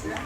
Well,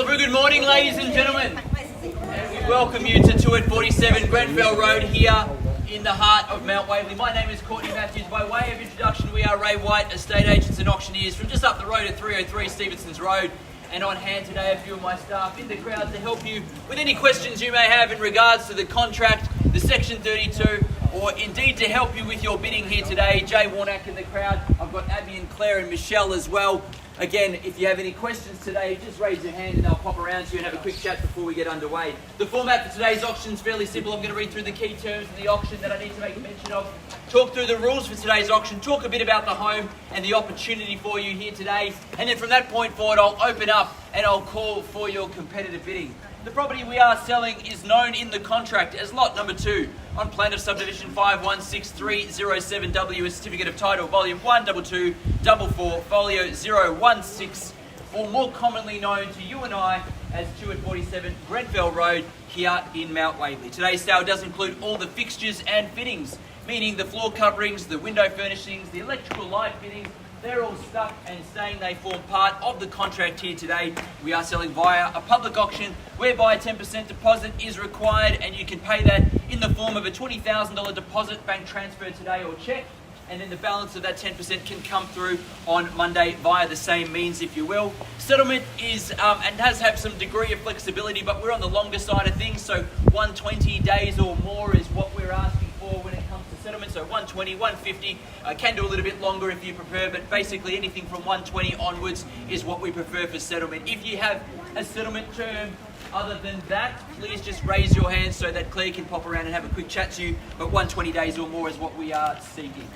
a very good morning, ladies and gentlemen, and we welcome you to 2 at 47 Grenfell Road here in the heart of Mount Waverley. My name is Courtney Matthews. By way of introduction, we are Ray White, estate agents and auctioneers from just up the road at 303 Stevenson's Road. And on hand today, a few of my staff in the crowd to help you with any questions you may have in regards to the contract, the Section 32, or indeed to help you with your bidding here today. Jay Warnock in the crowd. I've got Abby and Claire and Michelle as well. Again, if you have any questions today, just raise your hand and they'll pop around to you and have a quick chat before we get underway. The format for today's auction is fairly simple. I'm going to read through the key terms of the auction that I need to make mention of, talk through the rules for today's auction, talk a bit about the home and the opportunity for you here today, and then from that point forward I'll open up and I'll call for your competitive bidding. The property we are selling is known in the contract as lot number 2 on plan of subdivision 516307W, a certificate of title volume 12244 folio 016, or more commonly known to you and I as 2 at 47 Grenfell Road here in Mount Waverley. Today's sale does include all the fixtures and fittings, meaning the floor coverings, the window furnishings, the electrical light fittings. They're all stuck and staying. They form part of the contract here today. We are selling via a public auction whereby a 10% deposit is required, and you can pay that in the form of a $20,000 deposit, bank transfer today or cheque, and then the balance of that 10% can come through on Monday via the same means, if you will. Settlement is and does have some degree of flexibility, but we're on the longer side of things, so 120 days or more is what we're asking for when it comes to settlement. So 120, 150, can do a little bit longer if you prefer, but basically anything from 120 onwards is what we prefer for settlement. If you have a settlement term other than that, please just raise your hand so that Claire can pop around and have a quick chat to you, but 120 days or more is what we are seeking.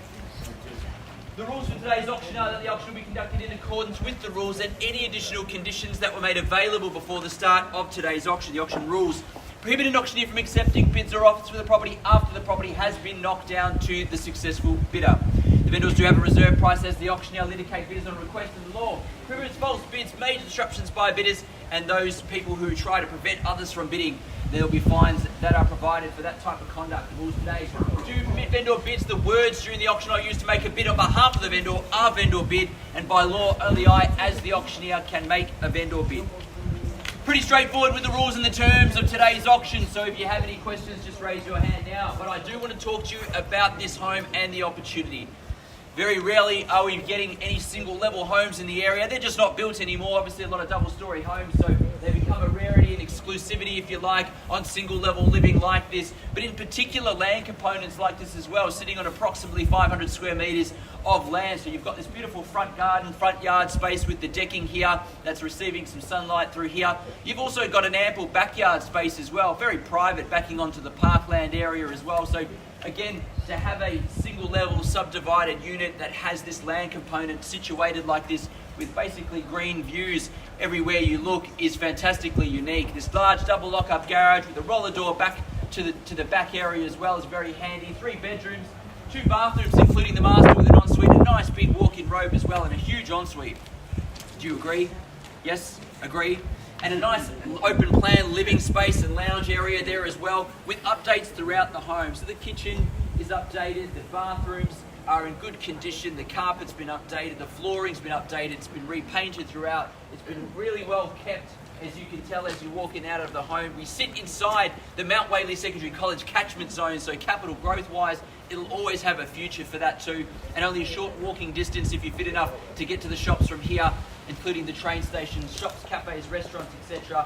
The rules for today's auction are that the auction will be conducted in accordance with the rules and any additional conditions that were made available before the start of today's auction. The auction rules prohibit an auctioneer from accepting bids or offers for the property after the property has been knocked down to the successful bidder. The vendors do have a reserve price as the auctioneer will indicate bidders on request of the law. Prohibits false bids, major disruptions by bidders, and those people who try to prevent others from bidding. There will be fines that are provided for that type of conduct. The rules today do permit vendor bids. The words during the auction are used to make a bid on behalf of the vendor are vendor bid, and by law only I, as the auctioneer, can make a vendor bid. Pretty straightforward with the rules and the terms of today's auction, so if you have any questions, just raise your hand now. But I do want to talk to you about this home and the opportunity. Very rarely are we getting any single level homes in the area. They're just not built anymore. Obviously a lot of double story homes, so they become a rarity and exclusivity, if you like, on single level living like this. But in particular, land components like this as well, sitting on approximately 500 square metres of land. So you've got this beautiful front garden, front yard space with the decking here that's receiving some sunlight through here. You've also got an ample backyard space as well, very private, backing onto the parkland area as well. So again, to have a single level subdivided unit that has this land component situated like this with basically green views everywhere you look is fantastically unique. This large double lock-up garage with a roller door back to the back area as well is very handy. 3 bedrooms, 2 bathrooms including the master with an ensuite, a nice big walk-in robe as well, and a huge ensuite. Do you agree? Yes? Agree? And a nice open plan living space and lounge area there as well, with updates throughout the home. So the kitchen is updated, the bathrooms are in good condition, the carpet's been updated, the flooring's been updated, it's been repainted throughout, it's been really well kept, as you can tell as you walk in out of the home. We sit inside the Mount Waverley Secondary College catchment zone, so capital growth wise it'll always have a future for that too, and only a short walking distance if you're fit enough to get to the shops from here, including the train stations, shops, cafes, restaurants, etc.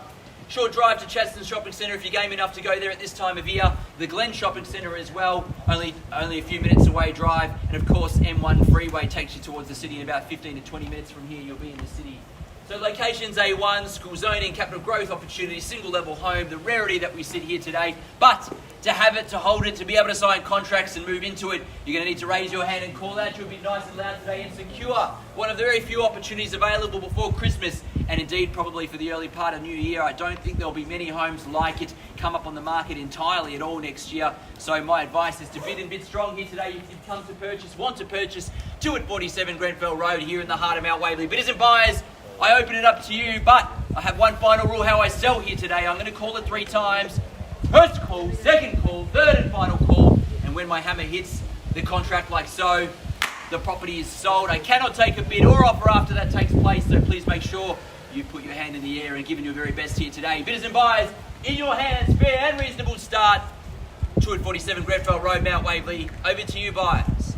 Short drive to Chadstone Shopping Centre if you're game enough to go there at this time of year. The Glen Shopping Centre as well, only a few minutes away drive. And of course M1 freeway takes you towards the city in about 15 to 20 minutes from here, you'll be in the city. So locations A1, school zoning, capital growth opportunity, single level home, the rarity that we sit here today. But to have it, to hold it, to be able to sign contracts and move into it, you're going to need to raise your hand and call out. You'll be nice and loud today and secure one of the very few opportunities available before Christmas, and indeed probably for the early part of New Year. I don't think there'll be many homes like it come up on the market entirely at all next year. So my advice is to bid and bid strong here today. If you've come to purchase, want to purchase, 2 at 47 Grenfell Road here in the heart of Mount Waverley. Bidders and buyers, I open it up to you, but I have one final rule how I sell here today. I'm going to call it 3 times. First call, second call, third and final call. And when my hammer hits the contract like so, the property is sold. I cannot take a bid or offer after that takes place, so please make sure you put your hand in the air and give it your very best here today. Bidders and buyers, in your hands, fair and reasonable start. 247 Grenfell Road, Mount Waverley. Over to you, buyers.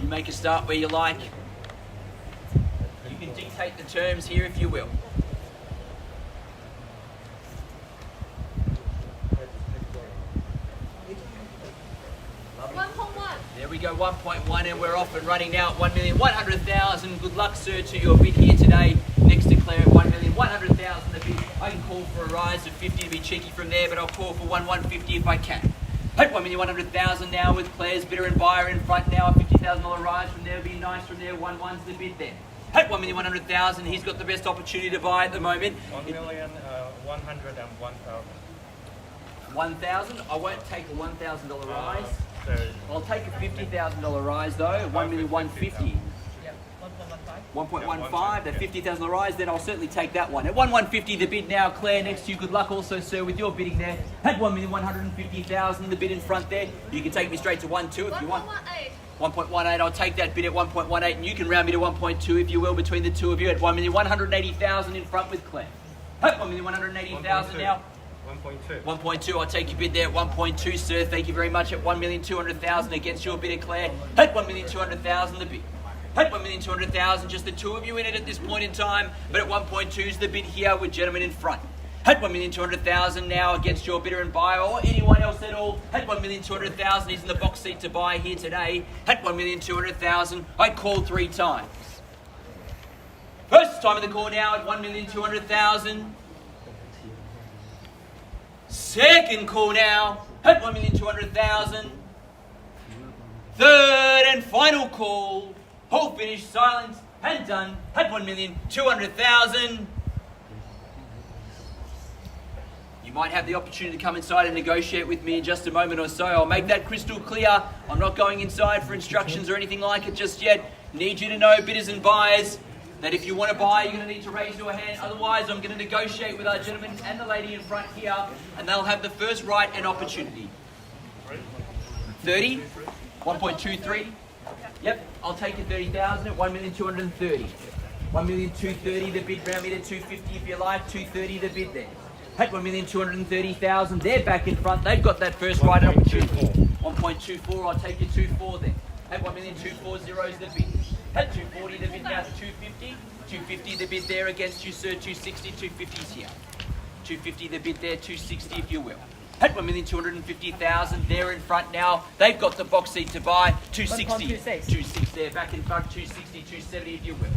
You make a start where you like. You can dictate the terms here if you will. There we go, 1.1, and we're off and running now at 1,100,000. Good luck, sir, to your bid here today. Next declare at 1,100,000 the bid. I can call for a rise of 50 to be cheeky from there, but I'll call for 1,150 if I can. At 1,100,000 now with Claire's bidder and buyer in front now. A $50,000 rise from there would be nice from there. 1-1's the bid there. At 1,100,000, he's got the best opportunity to buy at the moment. 1,101,000. 1,000. I won't take a $1,000 rise. I'll take a $50,000 rise though. 1,150,000. 1.15, that $50,000 rise, then I'll certainly take that one. At 1,150 the bid now. Claire, next to you. Good luck also, sir, with your bidding there. At 1,150,000 the bid in front there. You can take me straight to 1.2 if you want. 1.18, I'll take that bid at 1.18, and you can round me to 1.2 if you will between the two of you at 1,180,000 in front with Claire. At 1,180,000 now. 1.2. 1.2, I'll take your bid there at 1.2, sir. Thank you very much at 1,200,000 against your bid at Claire. At 1,200,000 the bid. At 1,200,000, just the two of you in it at this point in time, but at 1.2 is the bid here with gentlemen in front. At 1,200,000 now against your bidder and buyer, or anyone else at all. At 1,200,000, he's in the box seat to buy here today. At 1,200,000, I called 3 times. First time in the call now at 1,200,000. Second call now at 1,200,000. Third and final call. All finished, silent and done at 1,200,000. You might have the opportunity to come inside and negotiate with me in just a moment or so. I'll make that crystal clear. I'm not going inside for instructions or anything like it just yet. Need you to know, bidders and buyers, that if you want to buy, you're going to need to raise your hand. Otherwise, I'm going to negotiate with our gentleman and the lady in front here, and they'll have the first right and opportunity. 30? 1.23? Yep, I'll take you 30,000 at 1,230,000. 1,230,000 the bid, round me to 250 if you like. 230 the bid there. At 1,230,000, they're back in front. They've got that first right and opportunity. 1.24, I'll take you 2.4 there. At 1,240,000 is the bid. At 240 the bid now to 250. 250 the bid there against you, sir. 260, 250's here. 250 the bid there, 260 if you will. At 1,250,000, they're in front now. They've got the box seat to buy. 260. 260 there, back in front. 260, 270 if you will.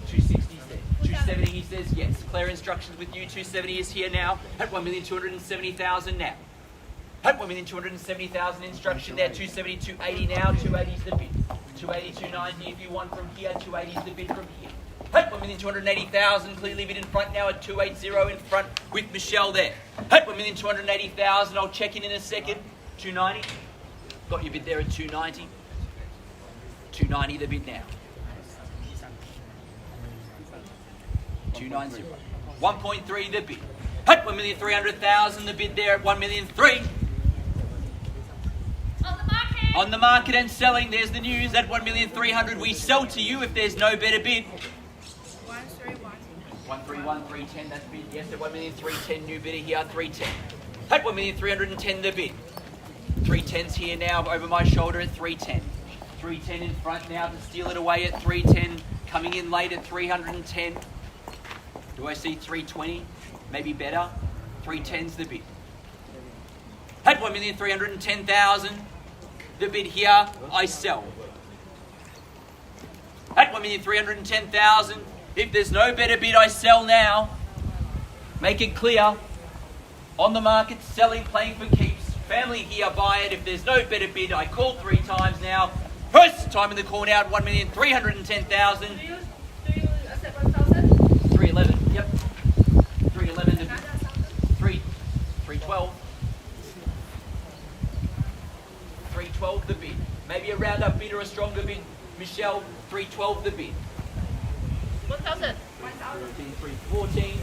260's there. 270 he says yes. Clear instructions with you. 270 is here now. At 1,270,000 now. At 1,270,000 instruction there. 270, 280 now. 280's the bid. 280, 290 if you want from here. 280's the bid from here. At 1,280,000, clearly bid in front now at 280 in front with Michelle there. At 1,280,000, I'll check in a second. 290. Got your bid there at 290. 290 the bid now. 290. 1.3 the bid. At 1,300,000 the bid there at 1,003,000. On the market and selling, there's the news. At 1,300,000 we sell to you if there's no better bid. 131, 310, that's bid. Yes, at 1,310,000 new bidder here, 310. At 1,310,000 the bid. 310's here now over my shoulder at 310. 310 in front now to steal it away at 310. Coming in late at 310. Do I see 320? Maybe better. 310's the bid. At 1,310,000 the bid here, I sell. At 1,310,000, if there's no better bid, I sell now. Make it clear. On the market, selling, playing for keeps. Family here, buy it. If there's no better bid, I call 3 times now. First time in the call now at 1,310,000. Do you accept 1,000? 311, yep. 311 to bid. 312. 312 the bid. Maybe a round up bid or a stronger bid. Michelle, 312 the bid. 1,000. 314.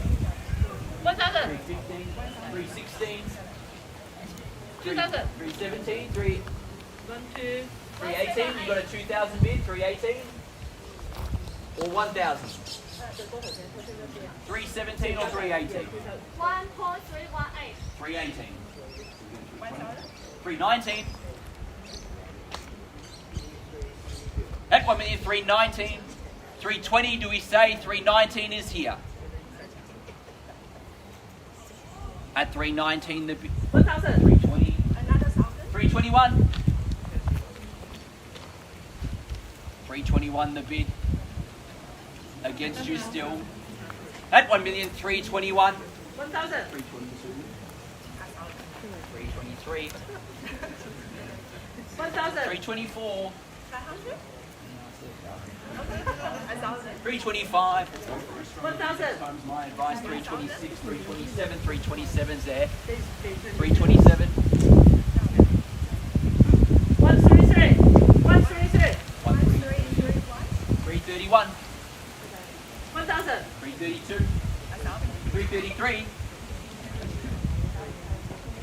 1000. 315, 316, 2000. 317, 1, 2, 318. You got a 2,000 bid, 318. Or 1,000. 317 or 318? 1.318. 318. 319. At 1,319,000. 320, do we say 319 is here? At 319, the 1000. 320, Another 1000. 321. 321, the bid against you still. At 1,321,000. 1000. 322. 323. 1000. 324. 500. 325. 1000. Times my advice. 326. 327. 327's there. 327. 133. 133. 331. 1000. 332. 333.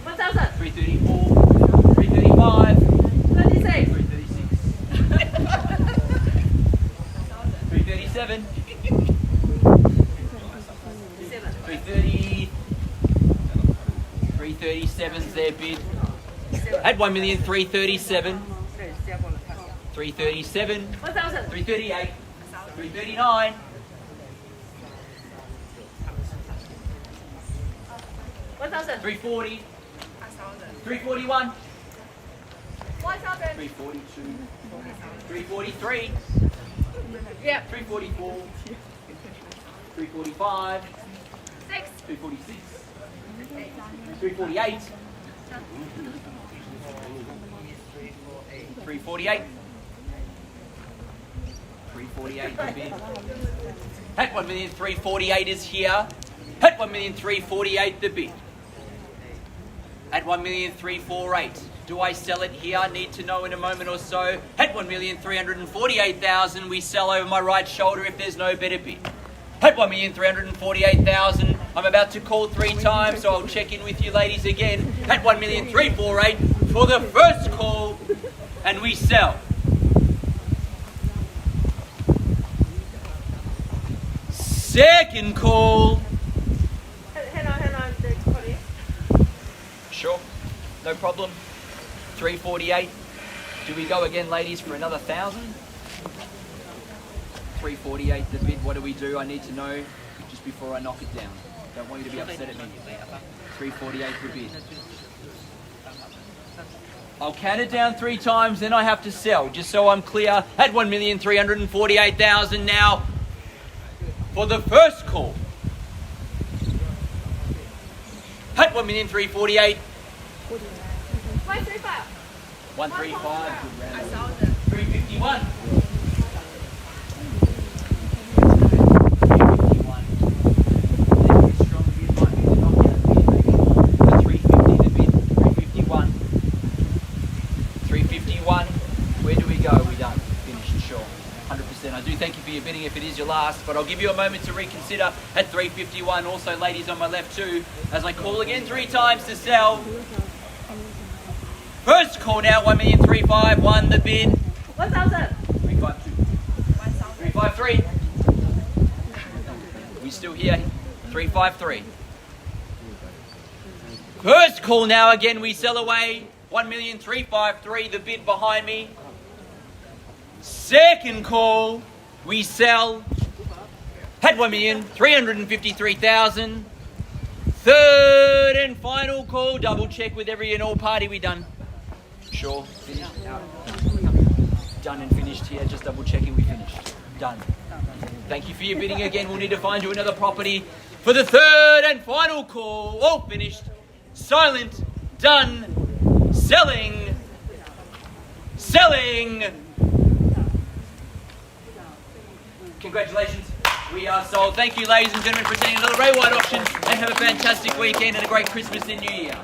1000. 334. 335. 36. 336. 337. 330. 337's their bid. At 1,337,000. 337. 1000. 338. 339. 1000. 340. 341. 1000. 342. 343. Yeah. 344. 345. 6. 346. 348. 348. 348 the bid. At 1,348,000 is here. At 1,348,000 the bid. At 1,348,000. Do I sell it here? Need to know in a moment or so. At 1,348,000 we sell over my right shoulder if there's no better bid. At 1,348,000 I'm about to call 3 times, so I'll check in with you ladies again. At 1,348,000 for the first call, and we sell. Second call. Hang on. Courtney. Sure, no problem. 348. Do we go again, ladies, for another 1,000? 348 the bid. What do we do? I need to know just before I knock it down. Don't want you to be upset at me. 348 the bid. I'll count it down 3 times, then I have to sell, just so I'm clear. At 1,348,000 now for the first call. At 1,348,000. 135. 135. 1000. 351. 351. Where do we go? We done. Finished, sure. 100%. I do thank you for your bidding if it is your last, but I'll give you a moment to reconsider at 351. Also, ladies on my left too, as I call again 3 times to sell. First call now, 1,351,000 the bid. 1000. 352. 353. We still here? 353. First call now, again we sell away. 1,353,000 the bid behind me. Second call, we sell at 1,353,000. Third and final call, double check with every and all party. We done. Sure, finished. Done and finished here, just double checking we finished. Done. Thank you for your bidding again. We'll need to find you another property for the third and final call. All finished. Silent. Done. Selling. Selling. Congratulations. We are sold. Thank you, ladies and gentlemen, for attending another Ray White auction, and have a fantastic weekend and a great Christmas and New Year.